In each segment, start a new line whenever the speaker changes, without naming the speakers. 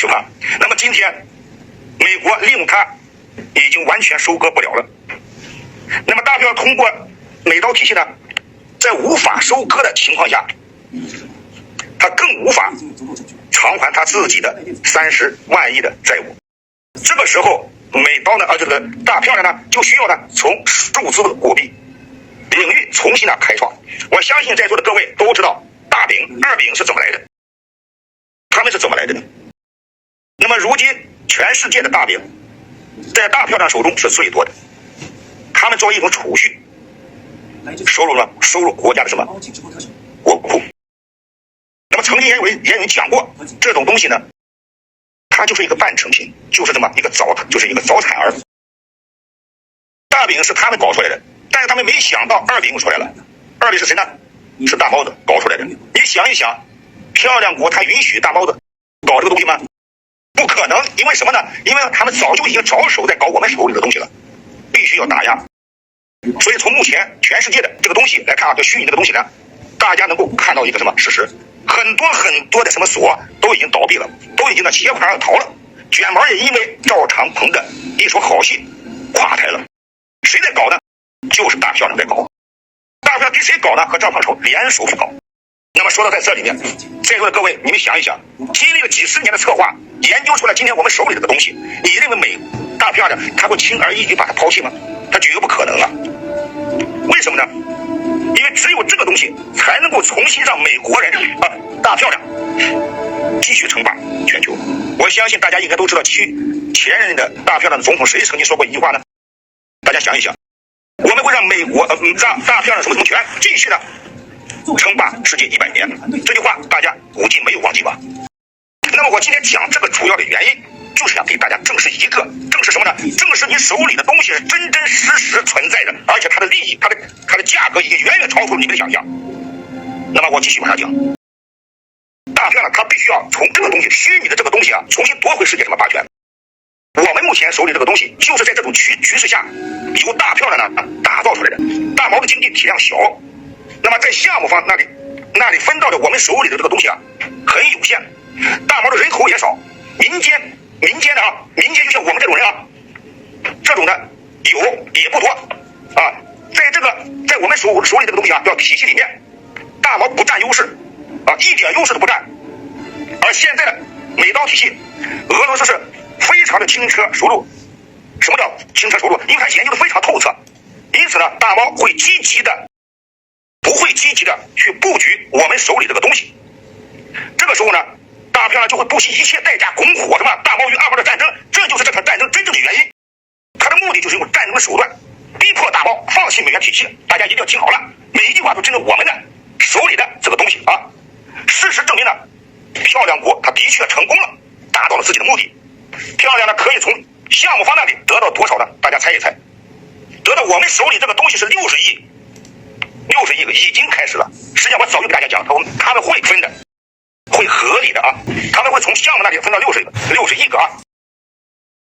是吧？那么今天美国利用它已经完全收割不了了。那么大票通过美刀体系呢，在无法收割的情况下，他更无法偿还他自己的30万亿的债务。这个时候，美刀呢，这个大漂亮呢，就需要呢从数字货币领域重新的开创。我相信在座的各位都知道大饼、二饼是怎么来的，他们是怎么来的呢？那么如今全世界的大饼在大漂亮手中是最多的，他们作为一种储蓄，收入国家的什么国库。那么曾经也有人讲过，这种东西呢，它就是一个半成品，就是这么一个早产儿。大饼是他们搞出来的，但是他们没想到二饼出来了。二饼是谁呢？是大猫子搞出来的。你想一想，漂亮国它允许大猫子搞这个东西吗？不可能，因为什么呢？因为他们早就已经着手在搞我们手里的东西了，必须要打压。所以从目前全世界的这个东西来看啊，这虚拟这个东西呢，大家能够看到一个什么事实？很多的什么所都已经倒闭了，都已经携款而逃了。卷毛也因为赵长鹏的一出好戏垮台了。谁在搞呢？就是大漂亮在搞。大漂亮跟谁搞呢？和赵胖丑联手去搞。那么说到在这里面，在座的各位，你们想一想，经历了几十年的策划，研究出来今天我们手里这个东西，你认为大漂亮他会轻而易举把它抛弃吗？他绝不可能啊！为什么呢？因为只有这个东西才能够重新让美国人大漂亮继续称霸全球。我相信大家应该都知道前任的大漂亮的总统谁曾经说过一句话呢？大家想一想，我们会让美国让大漂亮什么权继续的称霸世界100年。这句话大家估计没有忘记吧？那么我今天讲这个主要的原因，就是想给大家证实什么呢？证实你手里的东西是真真实实存在的，而且它的利益、它的价格已经远远超出你们的想象。那么我继续往下讲，大漂亮它必须要从这个东西虚拟的这个东西重新夺回世界什么霸权。我们目前手里这个东西，就是在这种局势下，由大漂亮呢打造出来的。大毛的经济体量小，那么在项目方那里分到的我们手里的这个东西很有限。大毛的人口也少，民间就像我们这种人这种的也不多在我们手里这个东西叫体系里面，大毛不占优势一点优势都不占。而现在的美刀体系，俄罗斯是非常的轻车熟路。什么叫轻车熟路？因为它研究的非常透彻，因此呢，大毛不会积极的去布局我们手里这个东西。这个时候呢，大漂亮就会不惜一切代价拱火什么大毛与阿毛的战争，这就是这场战争真正的原因。他的目的就是用战争的手段逼迫大毛放弃美元体系。大家一定要听好了，每一句话都针对我们的手里的这个东西事实证明呢，漂亮国它的确成功了，达到了自己的目的。漂亮呢可以从项目方那里得到多少呢？大家猜一猜。得到我们手里这个东西是60亿个，已经开始了。实际上我早就给大家讲，他们会分的，会合理的他们会从项目那里分到60亿个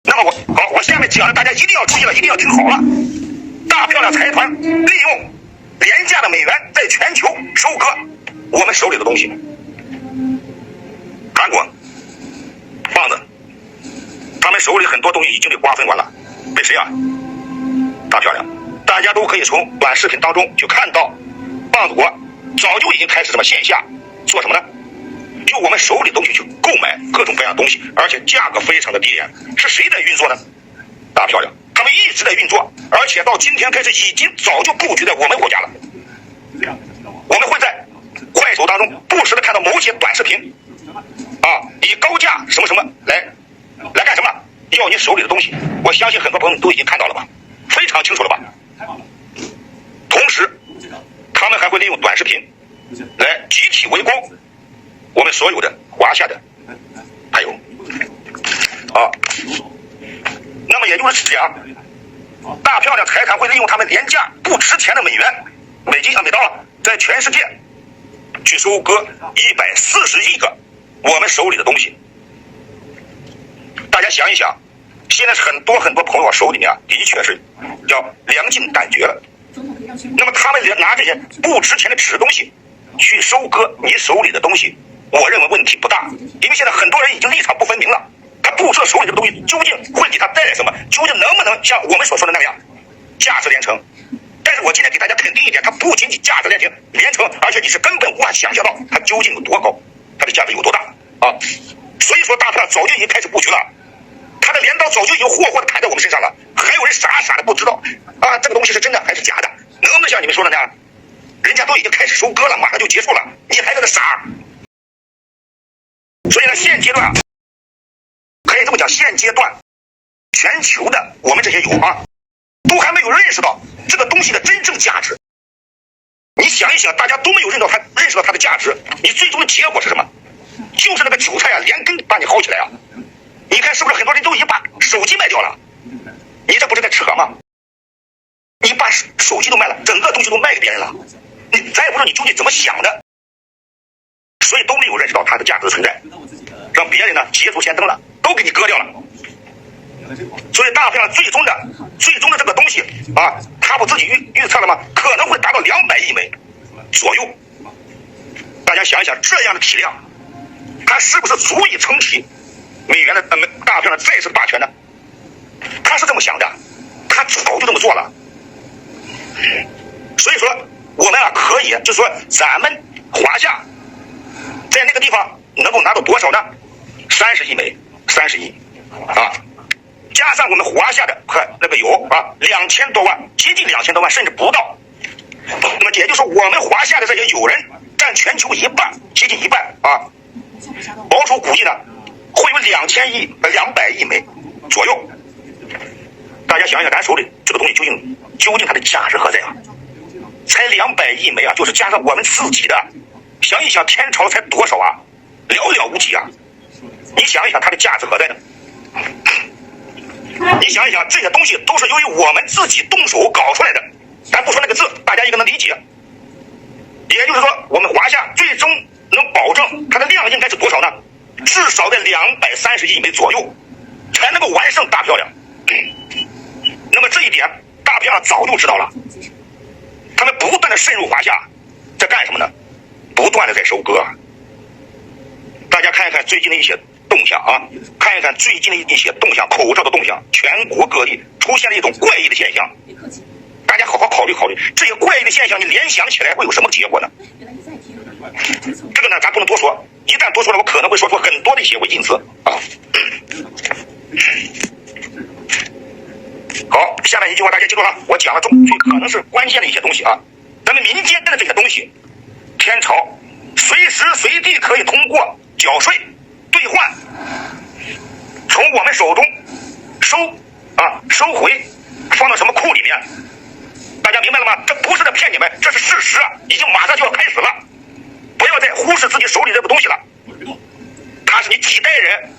那么我下面讲的大家一定要注意了，一定要听好了。大漂亮财团利用廉价的美元在全球收割我们手里的东西。韩国棒子，他们手里很多东西已经被瓜分完了，被谁大漂亮。大家都可以从短视频当中就看到，棒子国早就已经开始线下做什么呢？就我们手里的东西去购买各种各样的东西，而且价格非常的低廉。是谁在运作呢？大漂亮，他们一直在运作，而且到今天开始已经早就布局在我们国家了。我们会在快手当中不时的看到某些短视频以高价什么什么来干什么？要你手里的东西。我相信很多朋友都已经看到了吧，非常清楚了吧。同时他们还会利用短视频来集体围攻我们所有的华夏的还有那么也就是讲，大漂亮财团会利用他们廉价不值钱的美金美刀在全世界去收割140亿个我们手里的东西。大家想一想，现在很多朋友手里面的确是叫粮尽胆绝了。那么他们拿这些不值钱的纸东西去收割你手里的东西，我认为问题不大，因为现在很多人已经立场不分明了，他不知道手里这个东西究竟会给他带来什么，究竟能不能像我们所说的那样价值连城。但是我今天给大家肯定一点，它不仅仅价值连城，而且你是根本无法想象到它究竟有多高，它的价值有多大啊！所以说大片早就已经开始布局了，他的镰刀早就已经霍霍的砍在我们身上了，还有人傻傻的不知道啊，这个东西是真的还是假的？能不能像你们说的那样，人家都已经开始收割了，马上就结束了，你还在这傻？所以呢，现阶段可以这么讲，现阶段全球的我们这些友啊，都还没有认识到这个东西的真正价值。你想一想，大家都没有认识到它的价值，你最终的结果是什么？就是那个韭菜啊，连根把你薅起来啊！你看是不是很多人都已经把手机卖掉了？你这不是在扯吗？你把手机都卖了，整个东西都卖给别人了，咱也不知道你究竟怎么想的，所以都没有认识到它的价值的存在，让别人呢捷足先登了，都给你割掉了。所以大片最终的这个东西啊，他不自己预测了吗？可能会达到200亿美左右。大家想一想，这样的体量，它是不是足以撑起美元的大片的再次霸权呢？他是这么想的，他早就这么做了。所以说我们啊可以就是说咱们华夏在那个地方能够拿到多少呢？30亿美，30亿啊，加上我们华夏的和那个有啊2000多万，接近2000多万，甚至不到。那么也就是说，我们华夏的这些友人占全球一半，接近一半啊。保守估计呢，会有2000亿、200亿美左右。大家想想，咱手里这个东西究竟它的价值何在啊？才200亿美啊，就是加上我们自己的，想一想天朝才多少啊，寥寥无几啊。你想一想它的价值何在呢？你想一想，这些东西都是由于我们自己动手搞出来的，咱不说那个字，大家应该能理解。也就是说，我们华夏最终能保证它的量应该是多少呢？至少在230亿美左右，才能够完胜大漂亮。那么这一点，大漂亮早就知道了，他们不断的渗入华夏，在干什么呢？不断的在收割。大家看一看最近的一些动向啊，看一看最近的一些动向，口罩的动向，全国各地出现了一种怪异的现象。大家好好考虑考虑，这些怪异的现象，你联想起来会有什么结果呢？这个呢，咱不能多说，一旦多说了，我可能会说出很多的一些违禁词啊。好，下面一句话大家记住了，我讲了最可能是关键的一些东西啊。咱们民间的这些东西，天朝随时随地可以通过缴税兑换，从我们手中收回，放到什么库里面？大家明白了吗？这不是在骗你们，这是事实啊，已经马上就要开始了。不要再忽视自己手里这个东西了，它是你几代人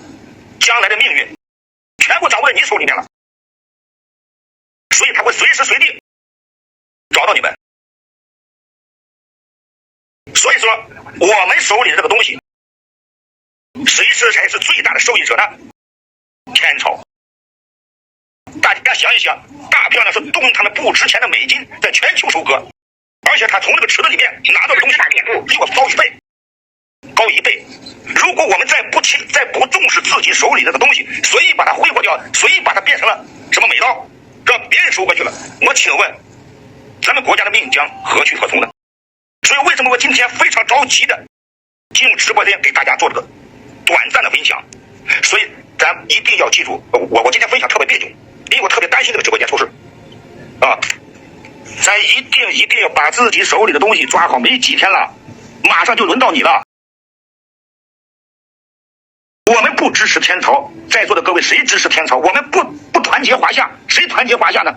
将来的命运，全部掌握在你手里面了。所以他会随时随地找到你们。所以说，我们手里的这个东西，谁才是最大的受益者呢？天朝。大家想一想，大漂亮是动他们不值钱的美金在全球收割，而且他从这个池子里面拿到的东西比我高1倍。如果我们再不重视自己手里这个东西，随意把它挥霍掉，随意把它变成了什么美刀，让别人收过去了，我请问咱们国家的命将何去何从呢？所以为什么我今天非常着急的进入直播间给大家做这个短暂的分享？所以咱一定要记住，我今天分享特别别扭，因为我特别担心这个直播间出事啊！咱一定要把自己手里的东西抓好，没几天了，马上就轮到你了。我们不支持天朝，在座的各位谁支持天朝？我们不团结华夏，谁团结华夏呢？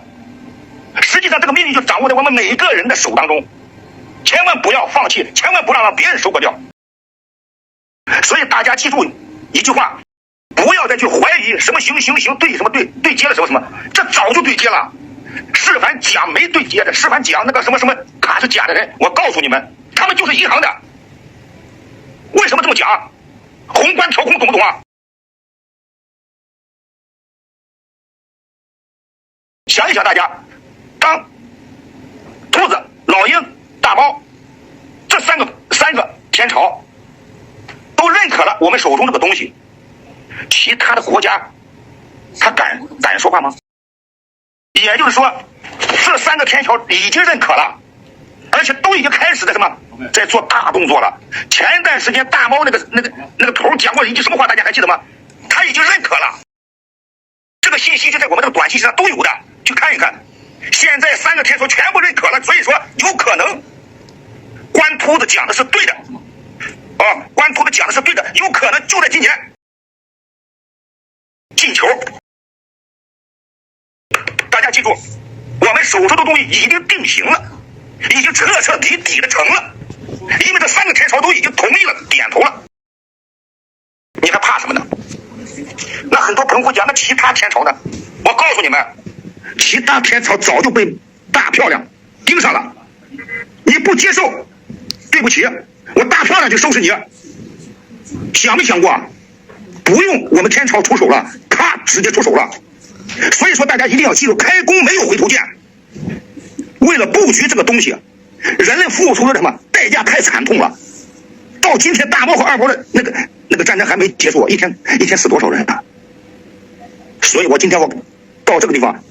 实际上这个命运就掌握在我们每一个人的手当中，千万不要放弃，千万不让别人收割掉。所以大家记住一句话，不要再去怀疑什么行对什么对接了什么，这早就对接了。是凡讲没对接的，是凡讲那个什么卡是假的人，我告诉你们，他们就是一行的。为什么这么讲？宏观调控懂不懂啊？想一想，大家，当兔子、老鹰、大猫这三个天朝都认可了我们手中这个东西，其他的国家他敢说话吗？也就是说，这3个天桥已经认可了，而且都已经开始在什么，在做大动作了。前段时间大猫那个头讲过一句什么话，大家还记得吗？他已经认可了，这个信息就在我们这个短信上都有的，去看一看。现在3个天桥全部认可了，所以说有可能官秃子讲的是对的，官秃子讲的是对的，有可能就在今年进球。大家记住，我们手中的东西已经定型了，已经彻彻底底的成了，因为这3个天朝都已经同意了，点头了，你还怕什么呢？那很多朋友会讲，那其他天朝呢？我告诉你们，其他天朝早就被大漂亮盯上了，你不接受，对不起，我大漂亮就收拾你。想没想过，不用我们天朝出手了，咔直接出手了。所以说大家一定要记住，开弓没有回头箭。为了布局这个东西，人类付出的什么代价太惨痛了。到今天大猫和二猫的那个战争还没结束，一天死多少人啊？所以我今天我到这个地方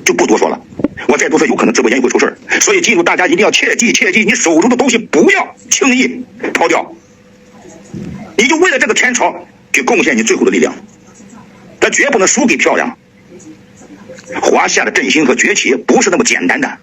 就不多说了，我再多说有可能直播间又会出事。所以记住，大家一定要切记，你手中的东西不要轻易抛掉，你就为了这个天朝去贡献你最后的力量，但绝不能输给漂亮。华夏的振兴和崛起不是那么简单的。